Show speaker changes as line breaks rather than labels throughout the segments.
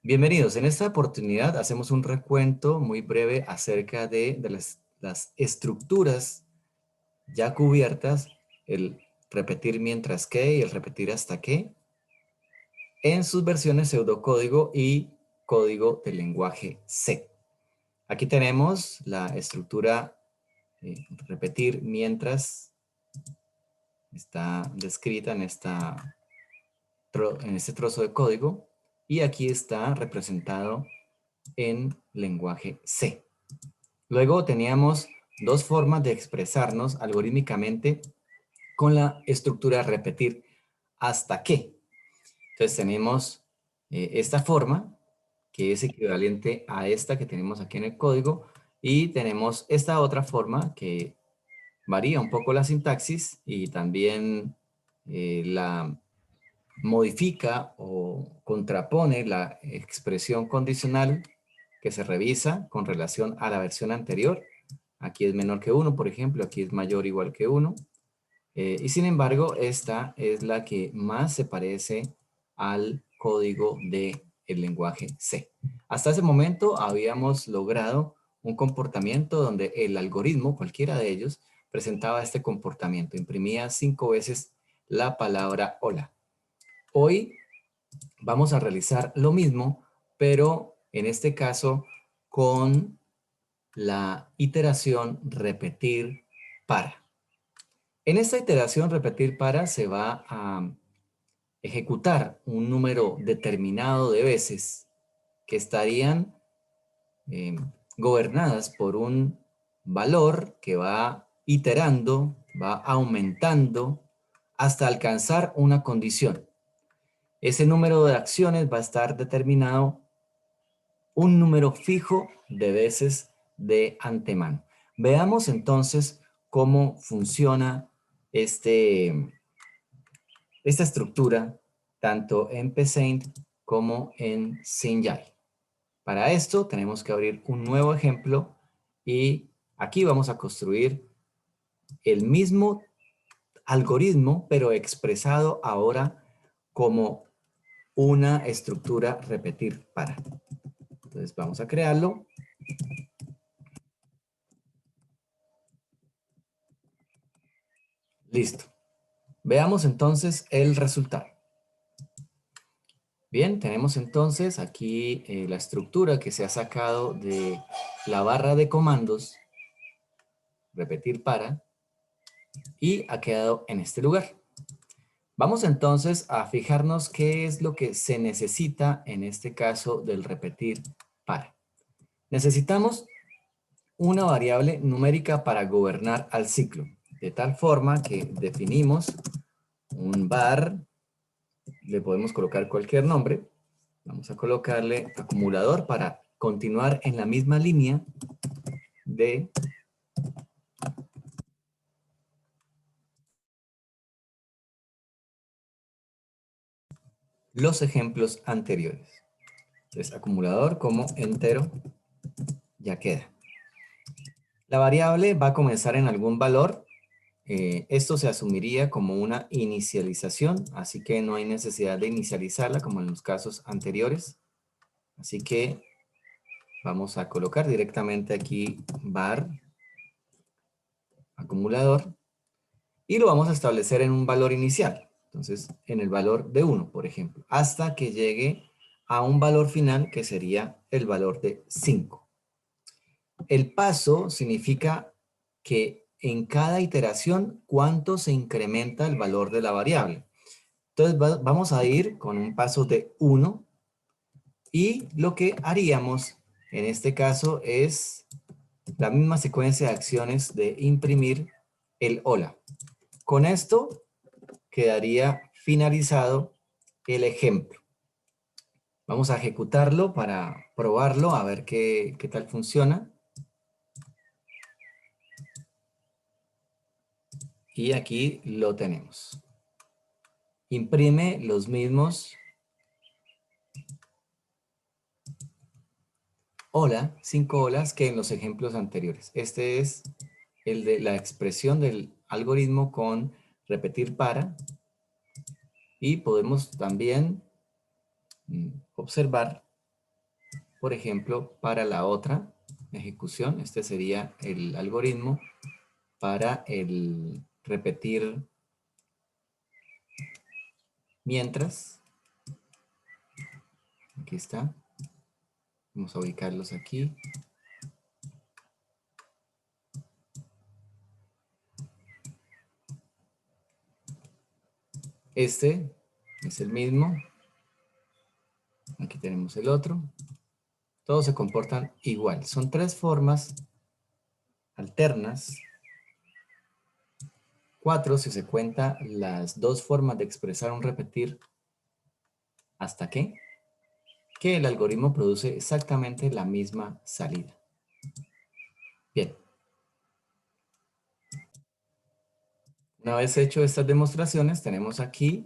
Bienvenidos. En esta oportunidad hacemos un recuento muy breve acerca de las estructuras ya cubiertas, el repetir mientras que y el repetir hasta que, en sus versiones pseudocódigo y código del lenguaje C. Aquí tenemos la estructura repetir mientras está descrita en este trozo de código y aquí está representado en lenguaje C. Luego teníamos dos formas de expresarnos algorítmicamente con la estructura repetir hasta que. Entonces tenemos esta forma que es equivalente a esta que tenemos aquí en el código y tenemos esta otra forma que varía un poco la sintaxis y también la modifica o contrapone la expresión condicional que se revisa con relación a la versión anterior. Aquí es menor que 1, por ejemplo, aquí es mayor o igual que 1. Y sin embargo, esta es la que más se parece al código del lenguaje C. Hasta ese momento habíamos logrado un comportamiento donde el algoritmo, cualquiera de ellos, presentaba este comportamiento. Imprimía 5 veces la palabra hola. Hoy vamos a realizar lo mismo, pero en este caso con la iteración repetir para. En esta iteración repetir para se va a ejecutar un número determinado de veces que estarían eh, gobernadas por un valor que va iterando, va aumentando hasta alcanzar una condición. Ese número de acciones va a estar determinado un número fijo de veces de antemano. Veamos entonces cómo funciona esta estructura tanto en Psaint como en Sinjai. Para esto tenemos que abrir un nuevo ejemplo y aquí vamos a construir el mismo algoritmo, pero expresado ahora como una estructura repetir para. Entonces vamos a crearlo. Listo. Veamos entonces el resultado. Bien, tenemos entonces aquí la estructura que se ha sacado de la barra de comandos, repetir para, y ha quedado en este lugar. Vamos entonces a fijarnos qué es lo que se necesita en este caso del repetir para. Necesitamos una variable numérica para gobernar al ciclo, de tal forma que definimos un var, le podemos colocar cualquier nombre, vamos a colocarle acumulador para continuar en la misma línea de los ejemplos anteriores. Entonces, acumulador como entero ya queda. La variable va a comenzar en algún valor. Esto se asumiría como una inicialización, así que no hay necesidad de inicializarla como en los casos anteriores. Así que vamos a colocar directamente aquí var acumulador y lo vamos a establecer en un valor inicial. Entonces, en el valor de 1, por ejemplo, hasta que llegue a un valor final que sería el valor de 5. El paso significa que en cada iteración, ¿cuánto se incrementa el valor de la variable? Entonces, vamos a ir con un paso de 1 y lo que haríamos en este caso es la misma secuencia de acciones de imprimir el hola. Con esto quedaría finalizado el ejemplo. Vamos a ejecutarlo para probarlo, a ver qué tal funciona. Y aquí lo tenemos. Imprime los mismos hola, 5 olas que en los ejemplos anteriores. Este es el de la expresión del algoritmo con repetir para. Y podemos también observar por ejemplo, para la otra ejecución. Este sería el algoritmo para el repetir mientras. Aquí está. Vamos a ubicarlos aquí. Este es el mismo. Aquí tenemos el otro. Todos se comportan igual. Son tres formas alternas. 4 si se cuenta las dos formas de expresar un repetir hasta que el algoritmo produce exactamente la misma salida. Bien. Una vez hecho estas demostraciones, tenemos aquí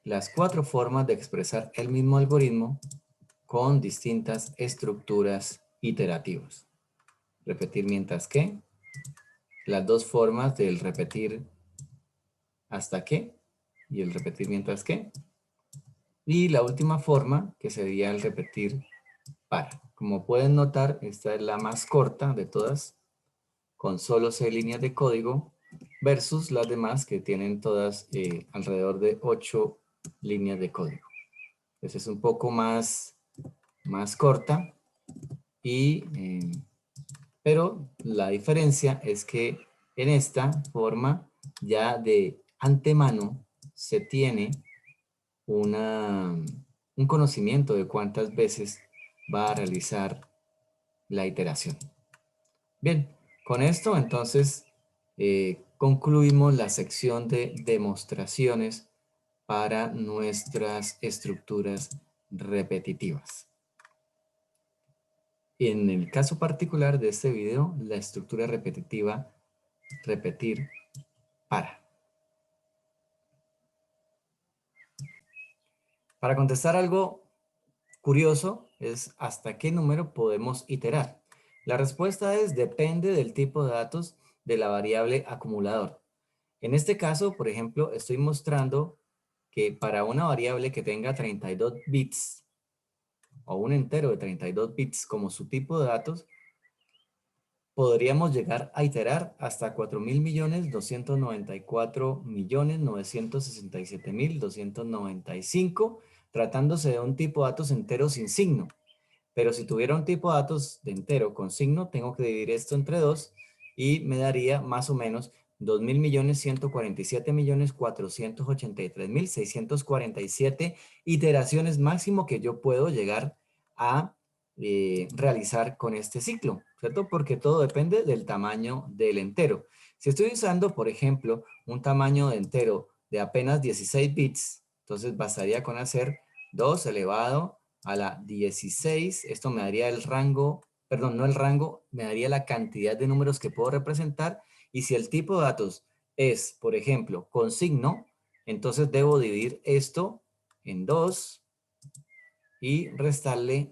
las 4 formas de expresar el mismo algoritmo con distintas estructuras iterativas. Repetir mientras que, las dos formas del repetir hasta que y el repetir mientras que, y la última forma que sería el repetir para. Como pueden notar, esta es la más corta de todas, con solo 6 líneas de código, versus las demás que tienen todas alrededor de 8 líneas de código. Entonces es un poco más corta, pero la diferencia es que en esta forma ya de antemano se tiene un conocimiento de cuántas veces va a realizar la iteración. Bien, con esto entonces concluimos la sección de demostraciones para nuestras estructuras repetitivas. En el caso particular de este video, la estructura repetitiva, repetir para. Para contestar algo curioso es ¿hasta qué número podemos iterar? La respuesta es depende del tipo de datos de la variable acumulador. En este caso, por ejemplo, estoy mostrando que para una variable que tenga 32 bits o un entero de 32 bits como su tipo de datos, podríamos llegar a iterar hasta 4.294.967.295, tratándose de un tipo de datos entero sin signo. Pero si tuviera un tipo de datos de entero con signo, tengo que dividir esto entre 2 y me daría más o menos 2.147.483.647 iteraciones máximo que yo puedo llegar a realizar con este ciclo, ¿cierto? Porque todo depende del tamaño del entero. Si estoy usando, por ejemplo, un tamaño de entero de apenas 16 bits, entonces bastaría con hacer 2 elevado a la 16, esto me daría el rango, perdón, no el rango, me daría la cantidad de números que puedo representar, y si el tipo de datos es, por ejemplo, con signo, entonces debo dividir esto en 2 y restarle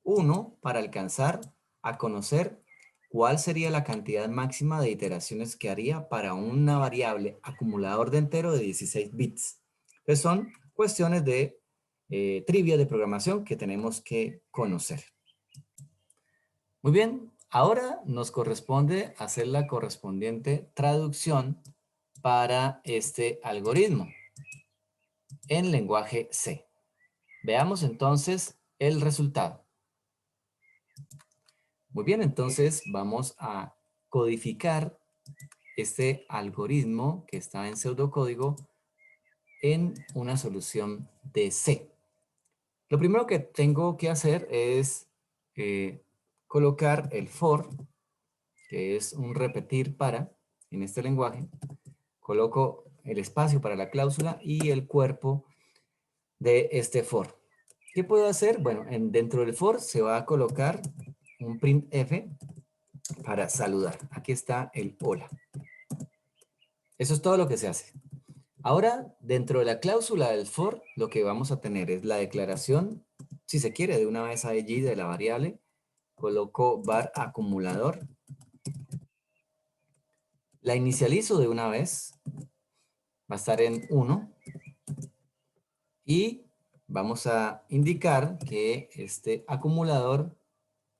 1 para alcanzar a conocer cuál sería la cantidad máxima de iteraciones que haría para una variable acumulador de entero de 16 bits. Entonces son cuestiones de trivia de programación que tenemos que conocer. Muy bien, ahora nos corresponde hacer la correspondiente traducción para este algoritmo en lenguaje C. Veamos entonces el resultado. Muy bien, entonces vamos a codificar este algoritmo que está en pseudocódigo en una solución de C. Lo primero que tengo que hacer es colocar el for, que es un repetir para, en este lenguaje. Coloco el espacio para la cláusula y el cuerpo de este for. ¿Qué puedo hacer? Bueno, dentro del for se va a colocar un printf para saludar. Aquí está el hola. Eso es todo lo que se hace. Ahora, dentro de la cláusula del for, lo que vamos a tener es la declaración, si se quiere, de una vez allí de la variable. Coloco var acumulador. La inicializo de una vez. Va a estar en 1. Y vamos a indicar que este acumulador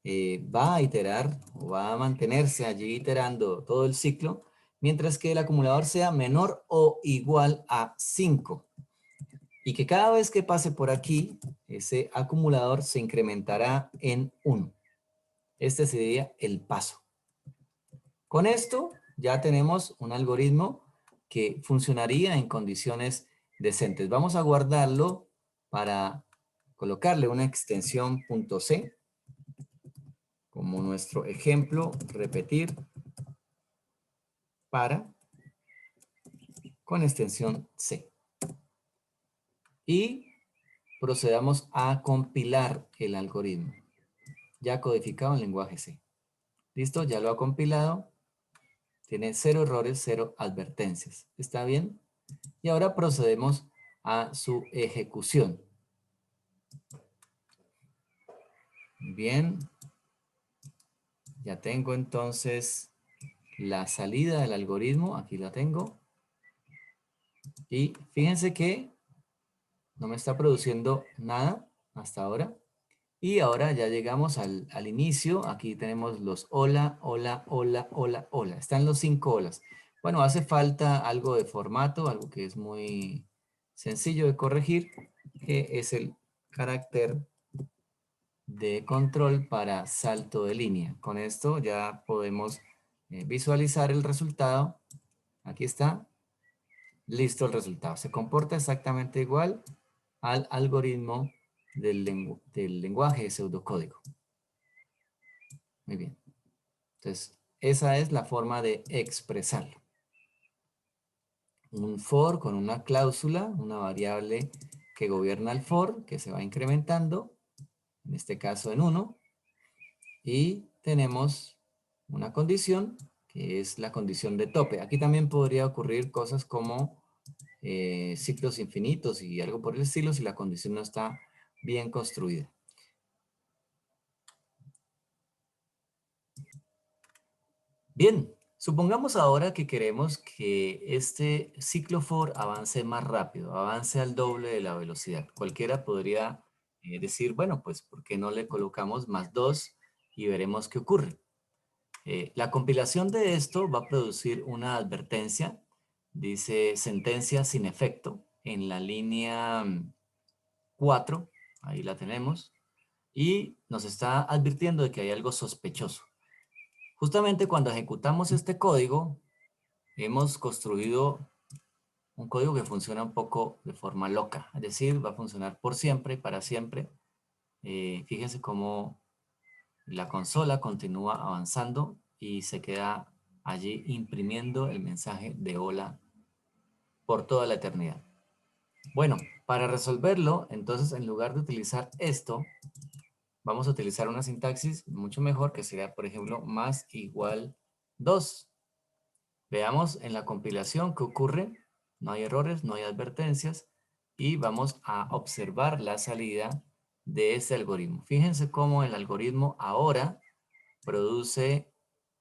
va a iterar o va a mantenerse allí iterando todo el ciclo, mientras que el acumulador sea menor o igual a 5. Y que cada vez que pase por aquí, ese acumulador se incrementará en 1. Este sería el paso. Con esto ya tenemos un algoritmo que funcionaría en condiciones decentes. Vamos a guardarlo para colocarle una extensión .c como nuestro ejemplo, repetir para con extensión C. Y procedamos a compilar el algoritmo, ya codificado en lenguaje C. ¿Listo? Ya lo ha compilado. Tiene 0 errores, 0 advertencias. ¿Está bien? Y ahora procedemos a su ejecución. Bien. Ya tengo entonces la salida del algoritmo. Aquí la tengo. Y fíjense que no me está produciendo nada hasta ahora. Y ahora ya llegamos al inicio. Aquí tenemos los hola, hola, hola, hola, hola. Están los 5 holas. Bueno, hace falta algo de formato, algo que es muy sencillo de corregir, que es el carácter de control para salto de línea. Con esto ya podemos visualizar el resultado. Aquí está. Listo el resultado. Se comporta exactamente igual al algoritmo del lenguaje de pseudocódigo. Muy bien. Entonces, esa es la forma de expresarlo. Un for con una cláusula, una variable que gobierna el for, que se va incrementando, en este caso en 1. Y tenemos una condición, que es la condición de tope. Aquí también podría ocurrir cosas como ciclos infinitos y algo por el estilo si la condición no está bien construida. Bien, supongamos ahora que queremos que este ciclo for avance más rápido, avance al doble de la velocidad. Cualquiera podría decir, bueno, pues ¿por qué no le colocamos más 2 y veremos qué ocurre? La compilación de esto va a producir una advertencia, dice sentencia sin efecto, en la línea 4, ahí la tenemos, y nos está advirtiendo de que hay algo sospechoso. Justamente cuando ejecutamos este código, hemos construido un código que funciona un poco de forma loca, es decir, va a funcionar por siempre y para siempre. Fíjense cómo la consola continúa avanzando y se queda allí imprimiendo el mensaje de hola por toda la eternidad. Bueno, para resolverlo, entonces en lugar de utilizar esto, vamos a utilizar una sintaxis mucho mejor que sería, por ejemplo, más igual 2. Veamos en la compilación qué ocurre. No hay errores, no hay advertencias y vamos a observar la salida de este algoritmo. Fíjense cómo el algoritmo ahora produce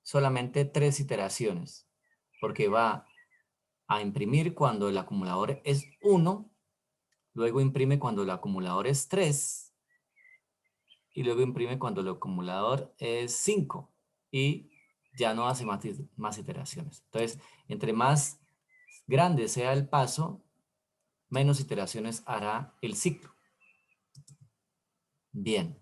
solamente 3 iteraciones, porque va a imprimir cuando el acumulador es 1, luego imprime cuando el acumulador es 3 y luego imprime cuando el acumulador es 5 y ya no hace más iteraciones. Entonces, entre más grande sea el paso, menos iteraciones hará el ciclo. Bien.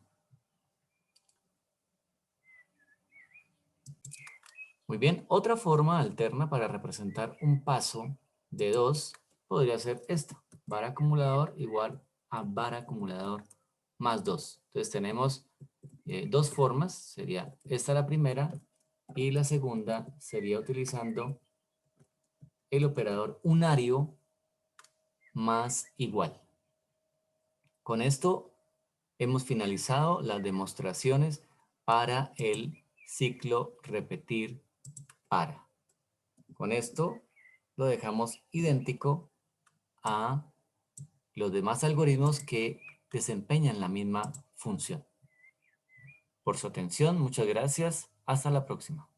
Muy bien, otra forma alterna para representar un paso de 2 podría ser esta. Var acumulador igual a var acumulador más 2. Entonces tenemos dos formas, sería esta la primera y la segunda sería utilizando el operador unario más igual. Con esto hemos finalizado las demostraciones para el ciclo repetir para. Con esto lo dejamos idéntico a los demás algoritmos que desempeñan la misma función. Por su atención, muchas gracias. Hasta la próxima.